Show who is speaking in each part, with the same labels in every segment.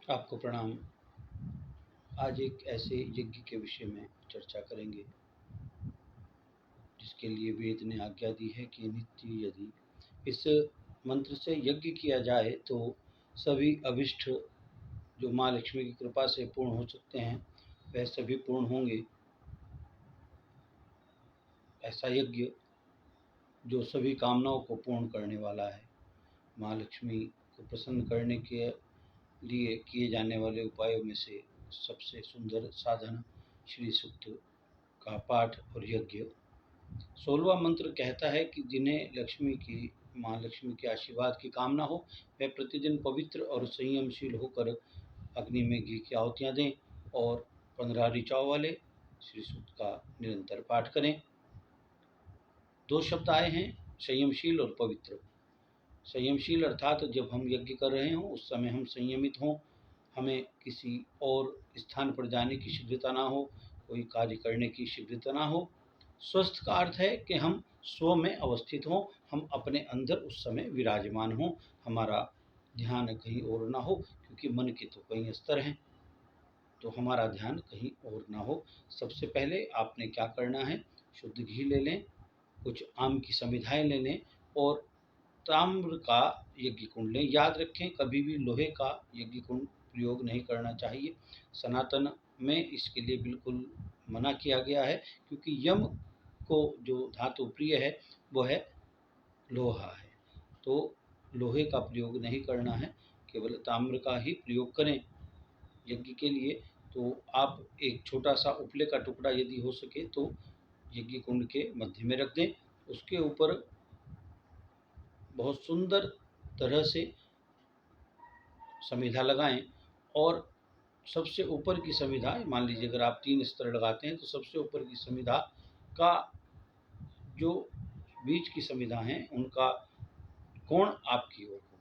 Speaker 1: आपको प्रणाम। आज एक ऐसे यज्ञ के विषय में चर्चा करेंगे जिसके लिए वेद ने आज्ञा दी है कि नित्य यदि इस मंत्र से यज्ञ किया जाए तो सभी अभिष्ट जो माँ लक्ष्मी की कृपा से पूर्ण हो सकते हैं वह सभी पूर्ण होंगे। ऐसा यज्ञ जो सभी कामनाओं को पूर्ण करने वाला है। माँ लक्ष्मी को प्रसन्न करने के लिए किए जाने वाले उपायों में से सबसे सुंदर साधन श्री सूक्त का पाठ और यज्ञ। 16वां मंत्र कहता है कि जिन्हें माँ लक्ष्मी के आशीर्वाद की कामना हो वे प्रतिदिन पवित्र और संयमशील होकर अग्नि में घी की आहुतियाँ दें और 15 ऋचाओं वाले श्री सूक्त का निरंतर पाठ करें। 2 शब्द आए हैं, संयमशील और पवित्र। संयमशील अर्थात जब हम यज्ञ कर रहे हों उस समय हम संयमित हों, हमें किसी और स्थान पर जाने की शीघ्रता ना हो, कोई कार्य करने की शीघ्रता ना हो। स्वस्थ का अर्थ है कि हम स्व में अवस्थित हों, हम अपने अंदर उस समय विराजमान हों, हमारा ध्यान कहीं और ना हो, क्योंकि मन के तो कई स्तर हैं, तो हमारा ध्यान कहीं और ना हो। सबसे पहले आपने क्या करना है, शुद्ध घी ले लें, कुछ आम की समिधाएँ ले लें और ताम्र का यज्ञ कुंड लें। याद रखें, कभी भी लोहे का यज्ञ कुंड प्रयोग नहीं करना चाहिए। सनातन में इसके लिए बिल्कुल मना किया गया है, क्योंकि यम को जो धातु प्रिय है वो है लोहा है, तो लोहे का प्रयोग नहीं करना है, केवल ताम्र का ही प्रयोग करें यज्ञ के लिए। तो आप एक छोटा सा उपले का टुकड़ा यदि हो सके तो यज्ञ कुंड के मध्य में रख दें। उसके ऊपर बहुत सुंदर तरह से समिधा लगाएं और सबसे ऊपर की समिधा, मान लीजिए अगर आप 3 स्तर लगाते हैं तो सबसे ऊपर की समिधा का जो बीच की समिधा हैं उनका कोण आपकी ओर हो,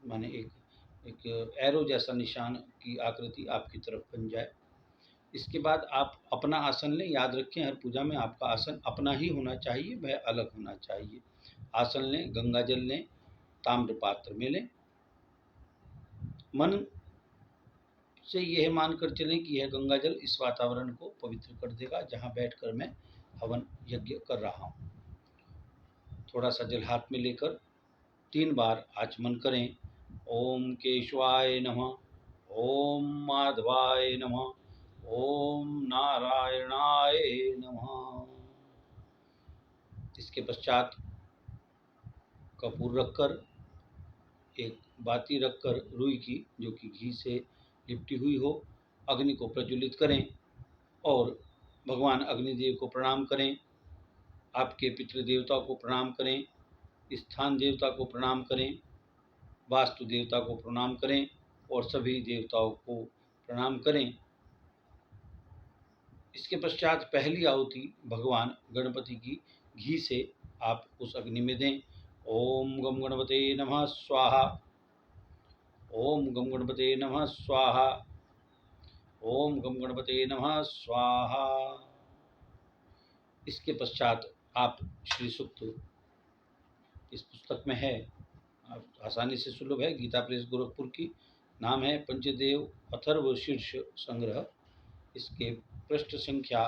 Speaker 1: माने एक एरो जैसा निशान की आकृति आपकी तरफ बन जाए। इसके बाद आप अपना आसन लें। याद रखें, हर पूजा में आपका आसन अपना ही होना चाहिए, वह अलग होना चाहिए। आसन लें, गंगा जल लें, ताम्र पात्र में लें। मन से यह मानकर चलें कि यह गंगा जल इस वातावरण को पवित्र कर देगा जहाँ बैठकर मैं हवन यज्ञ कर रहा हूँ। थोड़ा सा जल हाथ में लेकर 3 बार आचमन करें। ओम केशवाय नमः, ओम माधवाय नमः, ओम नारायणाय नमः। इसके पश्चात कपूर रखकर, एक बाती रखकर रुई की, जो कि घी से लिपटी हुई हो, अग्नि को प्रज्वलित करें और भगवान अग्निदेव को प्रणाम करें। आपके पितृदेवता को प्रणाम करें, स्थान देवता को प्रणाम करें, वास्तु देवता को प्रणाम करें और सभी देवताओं को प्रणाम करें। इसके पश्चात पहली आहुति भगवान गणपति की घी से आप उस अग्नि में दें। ओम गम गणपते नमः स्वाहा, ओम गम गणपते नमः स्वाहा, ओम गम गणपते नमः स्वाहा। इसके पश्चात आप श्री सूक्त, इस पुस्तक में है, आसानी से सुलभ है, गीता प्रेस गोरखपुर की, नाम है पंचदेव अथर्व शीर्ष संग्रह। इसके पृष्ठ संख्या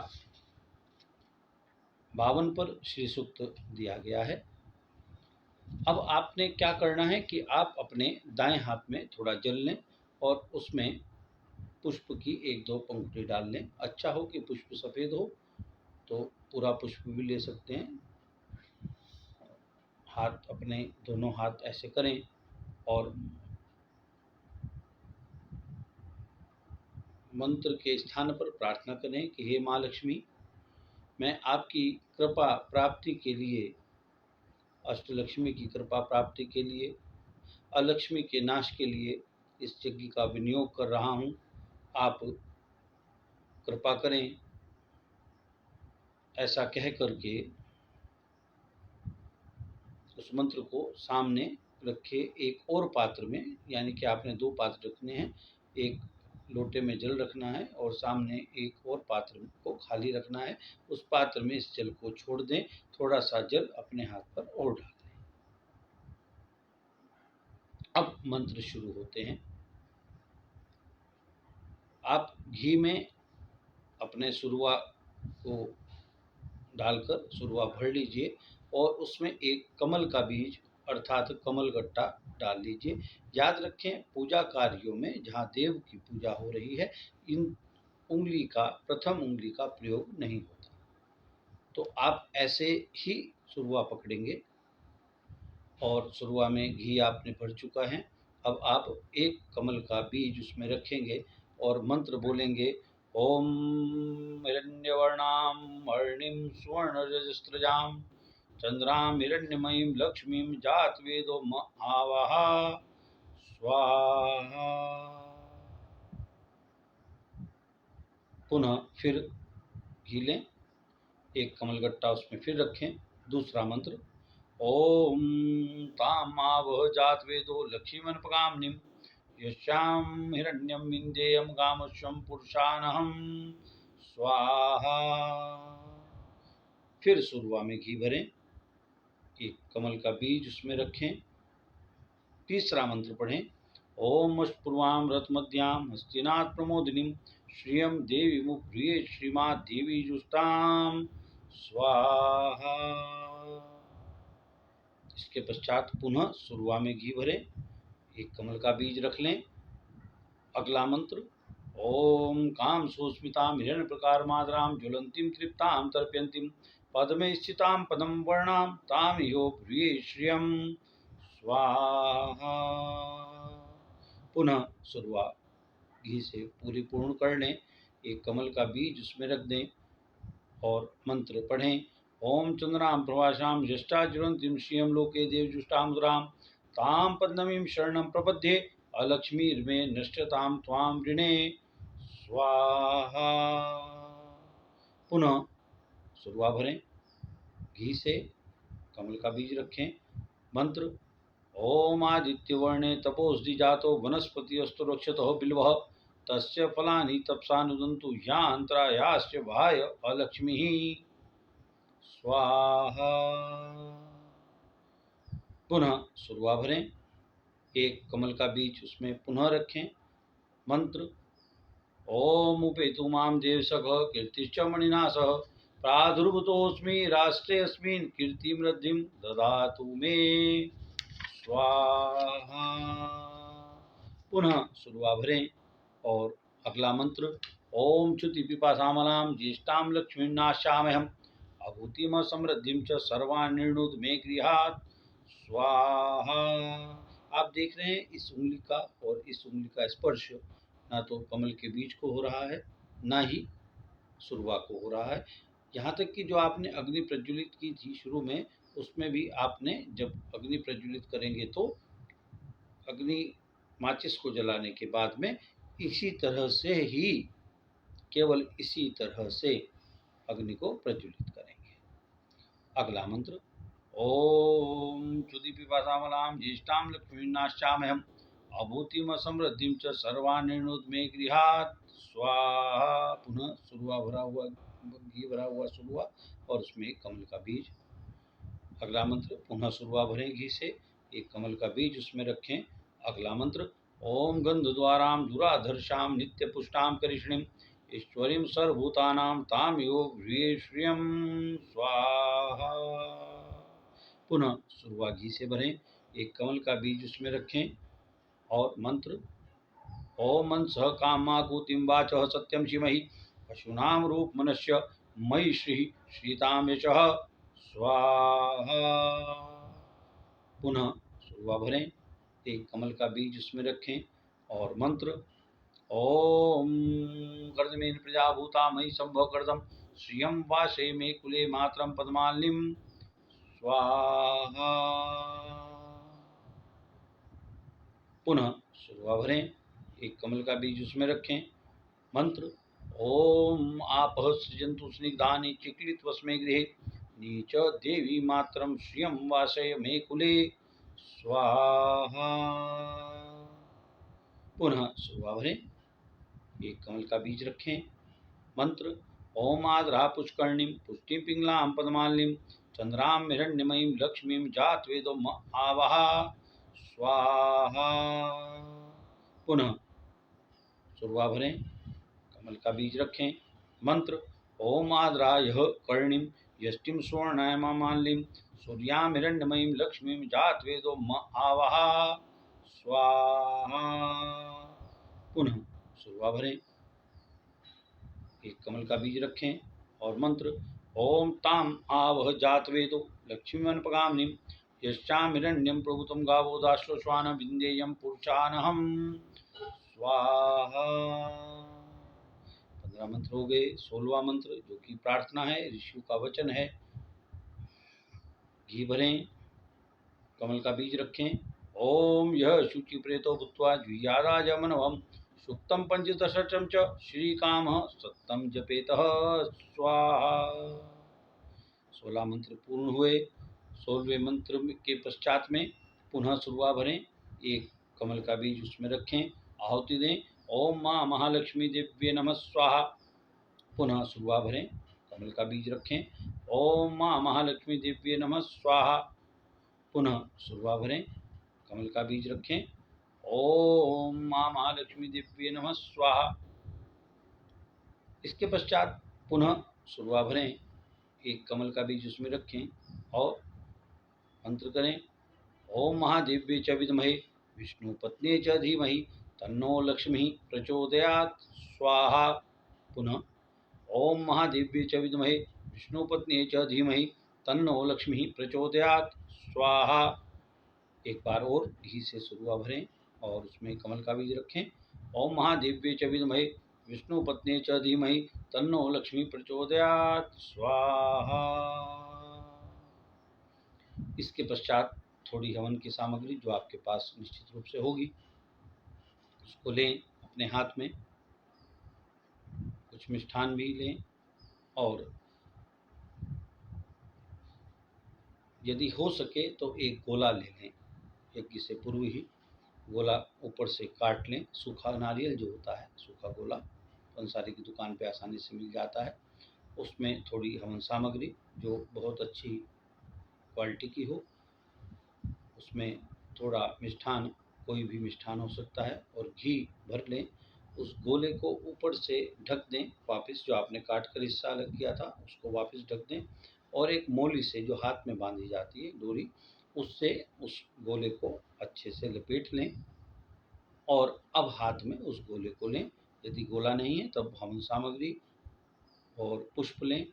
Speaker 1: 52 पर श्री सूक्त दिया गया है। अब आपने क्या करना है कि आप अपने दाएं हाथ में थोड़ा जल लें और उसमें पुष्प की 1-2 पंखुड़ी डाल लें। अच्छा हो कि पुष्प सफ़ेद हो तो पूरा पुष्प भी ले सकते हैं। हाथ, अपने दोनों हाथ ऐसे करें और मंत्र के स्थान पर प्रार्थना करें कि हे माँ लक्ष्मी, मैं आपकी कृपा प्राप्ति के लिए, अष्टलक्ष्मी की कृपा प्राप्ति के लिए, अलक्ष्मी के नाश के लिए इस यज्ञ का विनियोग कर रहा हूँ। आप कृपा करें। ऐसा कह करके उस मंत्र को सामने रखे एक और पात्र में, यानी कि आपने 2 पात्र रखने हैं, एक लोटे में जल रखना है और सामने एक और पात्र को खाली रखना है। उस पात्र में इस जल को छोड़ दें, थोड़ा सा जल अपने हाथ पर और डाल दें। अब मंत्र शुरू होते हैं। आप घी में अपने सुरवा को डालकर सुरवा भर लीजिए और उसमें एक कमल का बीज अर्थात कमल गट्टा डाल लीजिए। याद रखें, पूजा कार्यों में जहाँ देव की पूजा हो रही है, इन उंगली का, प्रथम उंगली का प्रयोग नहीं होता। तो आप ऐसे ही सुरवा पकड़ेंगे और सुरवा में घी आपने भर चुका है। अब आप एक कमल का बीज उसमें रखेंगे और मंत्र बोलेंगे, ओम हिरण्यवर्णाम वर्णिम सुवर्णरजस्रजाम चंद्राम हिरण्यमयीं लक्ष्मीं जातवेदो आवाहा स्वाहा। पुनः फिर घी लें, एक कमलगट्टा उसमें फिर रखें। दूसरा मंत्र, ओम ताम आवह जातवेदो लक्ष्मीमनपगामिनीं यस्यां हिरण्यं विन्देयं गामस्वं पुरुषानहं स्वाहा। फिर सुरवा में घी भरें, एक कमल का बीज उसमें रखें। तीसरा मंत्र पढ़ें, ओम स्पूर्वां रथमध्यां हस्तिनाथ प्रमोदिनीं श्रियं देवी मुप्रिये श्रीमा देवी जुष्टां स्वाहा। इसके पश्चात पुनः सुरवा में घी भरें, एक कमल का बीज रख लें। अगला मंत्र, ओम काम सुस्मितां हिरण्य प्रकार मादरां ज्वलंतीं तृप्तां तर्पयन्तीं पद्मे स्थितां पदम वर्णां तां यो प्रिये श्रियं स्वाहा। पुनः सुरवा घी से पूरी पूर्ण कर लें, एक कमल का बीज उसमें रख दें और मंत्र पढ़ें, ओम चंद्रां प्रवासां ज्येष्ठा ज्वलंतीं श्रियं लोके देवजुष्टां मुद्रां तां पद्ममीं शरणं प्रपद्ये अलक्ष्मीर्मे नष्टतां त्वां वृणे स्वाहा। पुनः सुरवा भरें, घी से कमल का बीज रखें। मंत्र, ओम आदित्यवर्णे तपोस्दि जातो वनस्पतिस्तु रक्षतो बिल्वः तस्य फलानि तपसा नुदन्तु यान्त्रायाश्च भाय अलक्ष्मीः स्वाहा। पुनः सुरवा भरें, एक कमल का बीज उसमें पुनः रखें। मंत्र, ओम उपेतु मां देवसखः कीर्तिश्च मणिना सह प्रादुर्भूतोऽस्मि राष्ट्रे अस्मिन् कीर्तिमृद्धिं ददातु मे स्वाहा। पुनः सुरवा भरें और अगला मंत्र, ओम च्युति पिपासामलां ज्येष्ठां लक्ष्मीं नाश्याम्यहम् अभूतिम समृद्धिं च सर्वान्निर्णुद मे गृहात् स्वाहा। आप देख रहे हैं, इस उंगली का और इस उंगली का स्पर्श ना तो कमल के बीज को हो रहा है, ना ही सुरवा को हो रहा है। यहाँ तक कि जो आपने अग्नि प्रज्वलित की थी शुरू में, उसमें भी आपने जब अग्नि प्रज्वलित करेंगे तो अग्नि माचिस को जलाने के बाद में इसी तरह से ही, केवल इसी तरह से अग्नि को प्रज्वलित करेंगे। अगला मंत्र, ओम च्युति पिपासामलां ज्येष्ठां लक्ष्मीं नाश्याम्यहम् अभूतिम समृद्धिं च सर्वान्निर्णुद मे गृहात् स्वाहा। पुनः सुरवा भरा हुआ घी भरा हुआ सुरवा और उसमें एक कमल का बीज। अगला मंत्र, पुनः सुरवा भरें घी से, एक कमल का बीज उसमें रखें। अगला मंत्र, ओम गंधद्वारां दुराधर्षां नित्य पुष्टां करिष्णीं ईश्वरीं सर्वभूतानां तां यो ह्रिये श्रियं स्वाहा। पुनः सुरवा घी से भरें, एक कमल का बीज उसमें रखें और मंत्र, ओम मनसः कामाकूतिं वाचः सत्यं शिमहि पशूनां रूप मनस्य मयि श्री श्रीतां यशः स्वाहा। पुनः सुरवा भरें, एक कमल का बीज उसमें रखें और मंत्र, ओम कर्दमेन प्रजाभूता मयि संभव कर्दम श्रियं वासे मे कुले मातरं पद्मालिनीं स्वाहा। पुनः सुरवा भरें, एक कमल का बीज उसमें रखें। मंत्र, ओम आपः सृजन्तु स्निग्धानि चिक्लितवस्मे गृहे नीच देवी मातरं श्रियं वासय मे कुले स्वाहा। पुनः सुरवा भरें, एक कमल का बीज रखें। मंत्र, ओम आद्रा पुष्कर्णीं पुष्टिं पिंगलां पद्मालिनीं चंद्रां हिरण्यमयीं लक्ष्मीं जातवेदो आवाहा स्वाहा। पुनः सुरवा भरें, कमल का बीज रखें। मंत्र ओम आद्राय कर्णिम यष्टिम स्वर्णाय मालिम सूर्यामिरण्यमयीं लक्ष्मीं जातवेदो आवाहा स्वाहा। पुनः सुरवा भरें। एक कमल का बीज रखें और मंत्र ओम ताम आवह जातवेदो लक्ष्मीमनपगामिनीं यश्चामिरण्यं प्रभुतं गावो दाश्वश्वान विन्देयं पुरुषानहं स्वाहा। 15 मंत्र हो गए। 16वां मंत्र जो कि प्रार्थना है, ऋषियों का वचन है। घी भरें, कमल का बीज रखें। ओम यह शुचि प्रेतो भूत्वा जुह्यादाजमनवं सुक्तं पंचदशं च श्रीकामः सत्तं जपेतः स्वाहा। 16 मंत्र पूर्ण हुए। 16वें मंत्र के पश्चात में पुनः सुरवा भरें। एक कमल का बीज उसमें रखें, आहुति दें। ओम माँ महालक्ष्मी दिव्य नमः स्वाहा। पुनः सुरवा भरें, कमल का बीज रखें। ओम माँ महालक्ष्मी दिव्य नमः स्वाहा। पुनः सुरवा भरें, कमल का बीज रखें। ओम माँ महालक्ष्मी दिव्य नमः स्वाहा। इसके पश्चात पुनः सुरवा भरें, एक कमल का बीज उसमें रखें और मंत्र करें। ओम महादेव्ये च विद्महे विष्णु पत्न्ये च धीमहि तन्नो लक्ष्मी प्रचोदयात् स्वाहा। पुनः ओम महादेव्ये च विद्महे विष्णु पत्न्ये च धीमहि तन्नो लक्ष्मी प्रचोदयात् स्वाहा। एक बार और घी से सुरवा भरें और उसमें कमल का बीज रखें। ओम महादेव्ये च विद्महे विष्णु पत्न्ये च धीमहि तन्नो लक्ष्मी प्रचोदयात् स्वाहा। इसके पश्चात थोड़ी हवन की सामग्री जो आपके पास निश्चित रूप से होगी उसको लें अपने हाथ में। कुछ मिष्ठान भी लें और यदि हो सके तो एक गोला ले लें। यज्ञ से पूर्व ही गोला ऊपर से काट लें। सूखा नारियल जो होता है, सूखा गोला पंसारी की दुकान पे आसानी से मिल जाता है। उसमें थोड़ी हवन सामग्री जो बहुत अच्छी क्वालिटी की हो, उसमें थोड़ा मिष्ठान, कोई भी मिष्ठान हो सकता है, और घी भर लें। उस गोले को ऊपर से ढक दें, वापस जो आपने काट कर हिस्सा अलग किया था उसको वापस ढक दें और एक मोली से जो हाथ में बांधी जाती है डोरी, उससे उस गोले को अच्छे से लपेट लें और अब हाथ में उस गोले को लें। यदि गोला नहीं है तब हवन सामग्री और पुष्प लें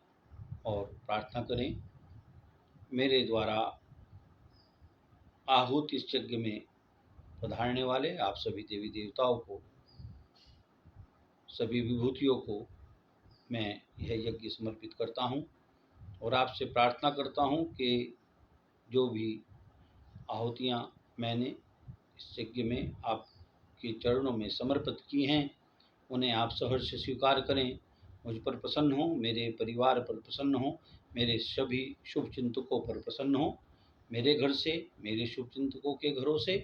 Speaker 1: और प्रार्थना करें। मेरे द्वारा आहूत इस यज्ञ में पधारने वाले आप सभी देवी देवताओं को, सभी विभूतियों को मैं यह यज्ञ समर्पित करता हूँ और आपसे प्रार्थना करता हूँ कि जो भी आहुतियाँ मैंने इस यज्ञ में आपके चरणों में समर्पित की हैं उन्हें आप सहर्ष स्वीकार करें। मुझ पर प्रसन्न हो, मेरे परिवार पर प्रसन्न हो, मेरे सभी शुभ चिंतकों पर प्रसन्न हो। मेरे घर से, मेरे शुभ चिंतकों के घरों से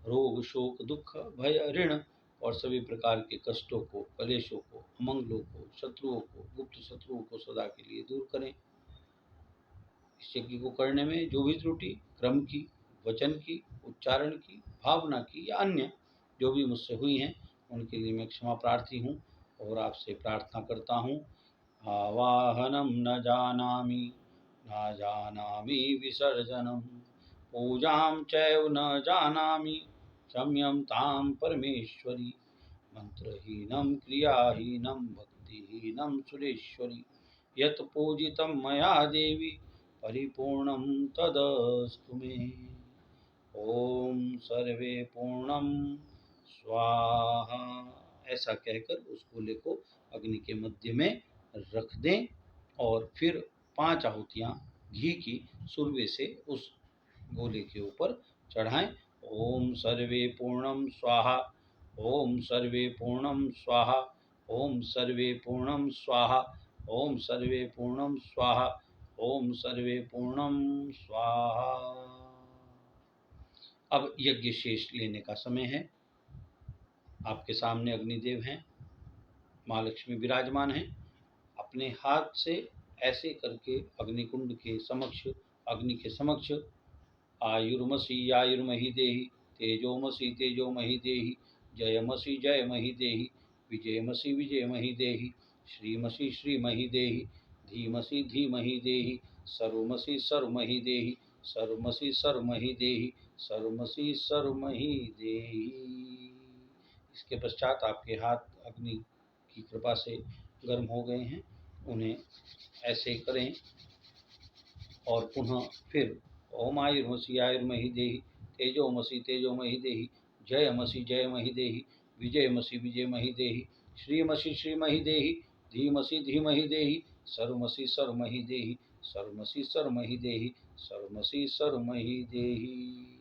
Speaker 1: रोग, शोक, दुख, भय, ऋण और सभी प्रकार के कष्टों को, कलेशों को, अमंगलों को, शत्रुओं को, गुप्त शत्रुओं को सदा के लिए दूर करें। इस यज्ञ को करने में जो भी त्रुटि क्रम की, वचन की, उच्चारण की, भावना की या अन्य जो भी मुझसे हुई हैं उनके लिए मैं क्षमा प्रार्थी हूँ और आपसे प्रार्थना करता हूँ। आवाहनम न जानामि न जानामि विसर्जनम पूजां चैव न जानामि क्षम्यं तां परमेश्वरी मंत्रहीनं क्रियाहीनं भक्तिहीनं सुरेश्वरी यत् पूजितं मया देवी परिपूर्णं तदस्तु मे। ओम सर्वे पूर्णम स्वाहा। ऐसा कहकर उस गोले को अग्नि के मध्य में रख दें और फिर 5 आहुतियाँ घी की सुरवे से उस गोले के ऊपर चढ़ाएं। ओम सर्वे पूर्णम स्वाहा, ओम सर्वे पूर्णम स्वाहा, ओम सर्वे पूर्णम स्वाहा, ओम सर्वे पूर्णम स्वाहा, ओम सर्वे पूर्णम स्वाहा। अब यज्ञ शेष लेने का समय है। आपके सामने अग्निदेव हैं, माँ लक्ष्मी विराजमान हैं। अपने हाथ से ऐसे करके अग्निकुंड के समक्ष, अग्नि के समक्ष आयुर्मसी आयुर्महि देहि, तेजोमसी तेजोमहि देहि, जयमसी जयमहि देहि, विजयमसि विजयमहि देहि, श्रीमसि श्रीमहि देहि, धीमसि धीमहि देहि, सर्वमसि सर्वमहि देहि, सर्वमसि सर्वमहि देहि, सर्वमसि सर्वमहि देहि। इसके पश्चात आपके हाथ अग्नि की कृपा से गर्म हो गए हैं, उन्हें ऐसे करें और पुनः फिर ओम आयुर्मसि आयुर्महि देहि, तेजोमसि तेजोमहि देहि, जयमसि जयमहि देहि, विजयमसि विजयमहि देहि, श्रीमसि श्रीमहि देहि, धीमसि धीमहि देहि, सर्वमसि सर्वमहि देहि, सर्वमसि सर्वमहि देहि, सर्वमसि सर्वमहि देहि।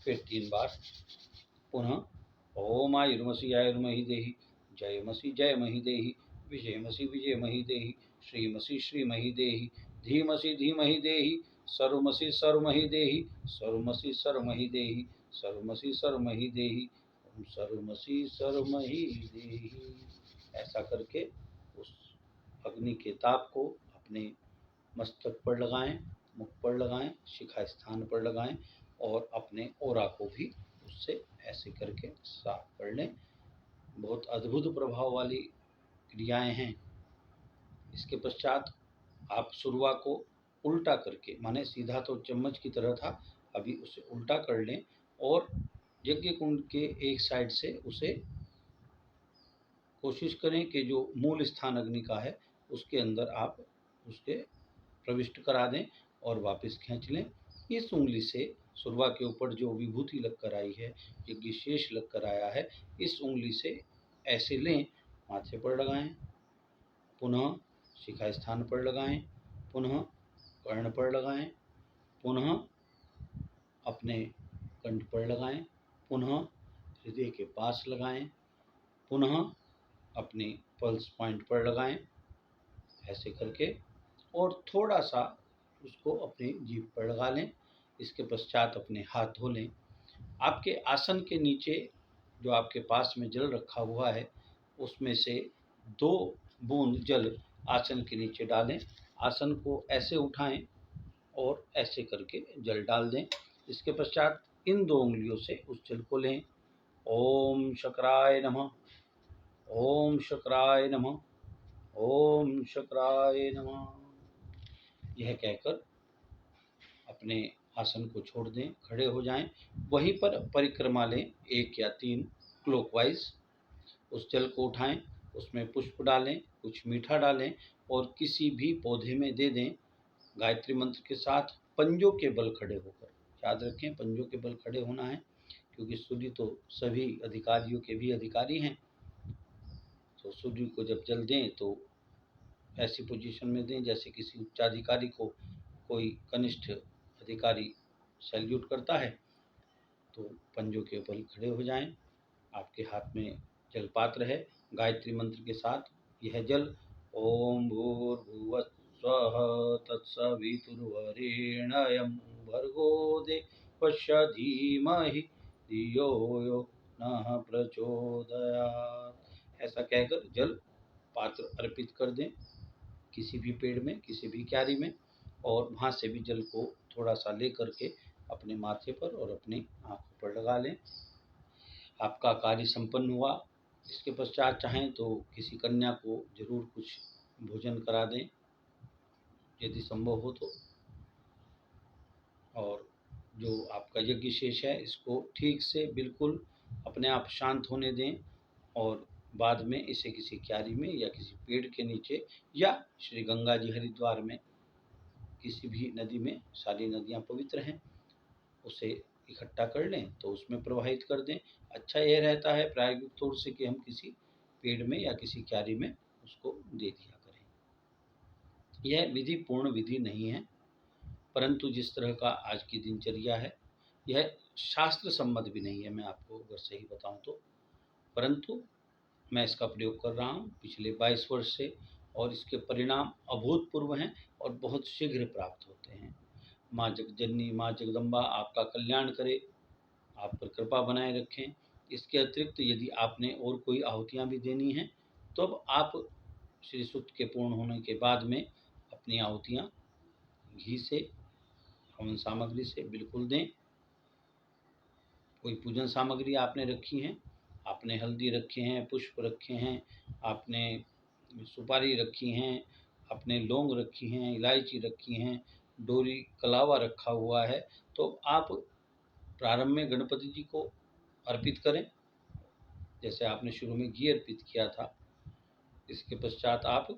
Speaker 1: फिर 3 बार पुनः ओम आयुर्मसि आयुर्महि देहि, जयमसि जयमहि देहि, विजयमसि विजयमहि देहि, श्रीमसि श्रीमहि देहि, धीमसि धीमहि देहि, सर्वमसि सर्वमहि देहि, सर्वमसि सर्वमहि देहि, सर्वमसि सर्वमहि देहि, सर्वमसि सर्वमहि देहि। ऐसा करके उस अग्नि के ताप को अपने मस्तक पर लगाएं, मुख पर लगाएं, शिखा स्थान पर लगाएं और अपने ओरा को भी उससे ऐसे करके साफ कर लें। बहुत अद्भुत प्रभाव वाली क्रियाएं हैं। इसके पश्चात आप सुरवा को उल्टा करके, माने सीधा तो चम्मच की तरह था, अभी उसे उल्टा कर लें और यज्ञ कुंड के एक साइड से उसे कोशिश करें कि जो मूल स्थान अग्नि का है उसके अंदर आप उसके प्रविष्ट करा दें और वापस खींच लें। इस उंगली से सुरवा के ऊपर जो विभूति लग कर आई है, यज्ञ शेष लग कर आया है, इस उंगली से ऐसे लें, माथे पर लगाएं, पुनः शिखा स्थान पर लगाएं, पुनः कर्ण पर लगाएं, पुनः अपने कंठ पर लगाएं, पुनः हृदय के पास लगाएं, पुनः अपने पल्स पॉइंट पर लगाएं, ऐसे करके, और थोड़ा सा उसको अपनी जीभ पर लगा लें। इसके पश्चात अपने हाथ धो लें। आपके आसन के नीचे जो आपके पास में जल रखा हुआ है उसमें से 2 बूंद जल आसन के नीचे डालें, आसन को ऐसे उठाएं और ऐसे करके जल डाल दें। इसके पश्चात इन 2 उंगलियों से उस जल को लें। ओम शक्राय नमः, ओम शक्राय नमः, ओम शक्राय नमः, यह कहकर अपने आसन को छोड़ दें, खड़े हो जाएं। वहीं पर परिक्रमा लें 1 या 3 क्लॉकवाइज। उस जल को उठाएं, उसमें पुष्प डालें, कुछ मीठा डालें और किसी भी पौधे में दे दें। गायत्री मंत्र के साथ पंजों के बल खड़े होकर, याद रखें पंजों के बल खड़े होना है, क्योंकि सूर्य तो सभी अधिकारियों के भी अधिकारी हैं। तो सूर्य को जब जल दें तो ऐसी पोजीशन में दें जैसे किसी उच्चाधिकारी को कोई कनिष्ठ अधिकारी सैल्यूट करता है। तो पंजों के बल खड़े हो जाएं। आपके हाथ में जल पात्र है, गायत्री मंत्र के साथ यह जल ओम भूर्भुवः स्वः तत्सवितुर्वरेण्यं भर्गो देवस्य धीमहि धियो यो नः प्रचोदयात्। ऐसा कहकर जल पात्र अर्पित कर दें किसी भी पेड़ में, किसी भी क्यारी में, और वहाँ से भी जल को थोड़ा सा ले करके अपने माथे पर और अपनी आंखों पर लगा लें। आपका कार्य संपन्न हुआ। इसके पश्चात चाहें तो किसी कन्या को जरूर कुछ भोजन करा दें यदि संभव हो तो, और जो आपका यज्ञ शेष है इसको ठीक से बिल्कुल अपने आप शांत होने दें और बाद में इसे किसी क्यारी में या किसी पेड़ के नीचे या श्री गंगा जी हरिद्वार में किसी भी नदी में, सारी नदियाँ पवित्र हैं, उसे इकट्ठा कर लें तो उसमें प्रवाहित कर दें। अच्छा यह रहता है प्रायोगिक तौर से कि हम किसी पेड़ में या किसी क्यारी में उसको दे दिया करें। यह विधि पूर्ण विधि नहीं है, परंतु जिस तरह का आज की दिनचर्या है यह शास्त्र सम्मत भी नहीं है, मैं आपको अगर सही बताऊं तो, परंतु मैं इसका प्रयोग कर रहा हूं पिछले 22 वर्ष से और इसके परिणाम अभूतपूर्व हैं और बहुत शीघ्र प्राप्त होते हैं। माँ जगजननी, माँ जगदम्बा आपका कल्याण करे, आप पर कृपा बनाए रखें। इसके अतिरिक्त यदि आपने और कोई आहुतियाँ भी देनी हैं तो अब आप श्री सूक्त के पूर्ण होने के बाद में अपनी आहुतियाँ घी से, हवन सामग्री से बिल्कुल दें। कोई पूजन सामग्री आपने रखी है आपने हल्दी रखे हैं, पुष्प रखे हैं, आपने सुपारी रखी हैं, आपने लौंग रखी हैं, इलायची रखी हैं, डोरी कलावा रखा हुआ है, तो आप प्रारंभ में गणपति जी को अर्पित करें, जैसे आपने शुरू में घी अर्पित किया था। इसके पश्चात आप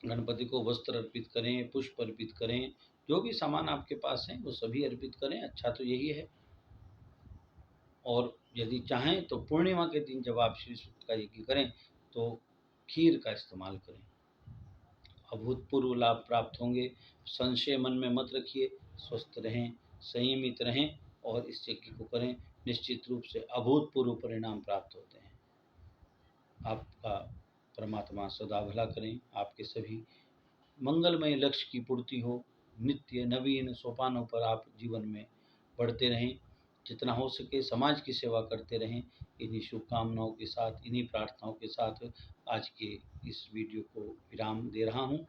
Speaker 1: गणपति को वस्त्र अर्पित करें, पुष्प अर्पित करें, जो भी सामान आपके पास हैं वो सभी अर्पित करें। अच्छा तो यही है। और यदि चाहें तो पूर्णिमा के दिन जब आप श्री सूक्त का यज्ञ करें तो खीर का इस्तेमाल करें, अभूतपूर्व लाभ प्राप्त होंगे। संशय मन में मत रखिए, स्वस्थ रहें, संयमित रहें और इस यज्ञ को करें, निश्चित रूप से अभूतपूर्व परिणाम प्राप्त होते हैं। आपका परमात्मा सदा भला करें, आपके सभी मंगलमय लक्ष्य की पूर्ति हो, नित्य नवीन सोपानों पर आप जीवन में बढ़ते रहें, जितना हो सके समाज की सेवा करते रहें। इन्हीं शुभकामनाओं के साथ, इन्हीं प्रार्थनाओं के साथ आज के इस वीडियो को विराम दे रहा हूँ।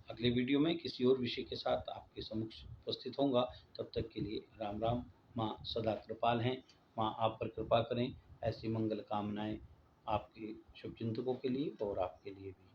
Speaker 1: अगले वीडियो में किसी और विषय के साथ आपके समक्ष उपस्थित होऊंगा। तब तक के लिए राम राम। माँ सदा कृपाल हैं, माँ आप पर कृपा करें। ऐसी मंगल कामनाएं आपके शुभचिंतकों के लिए और आपके लिए भी।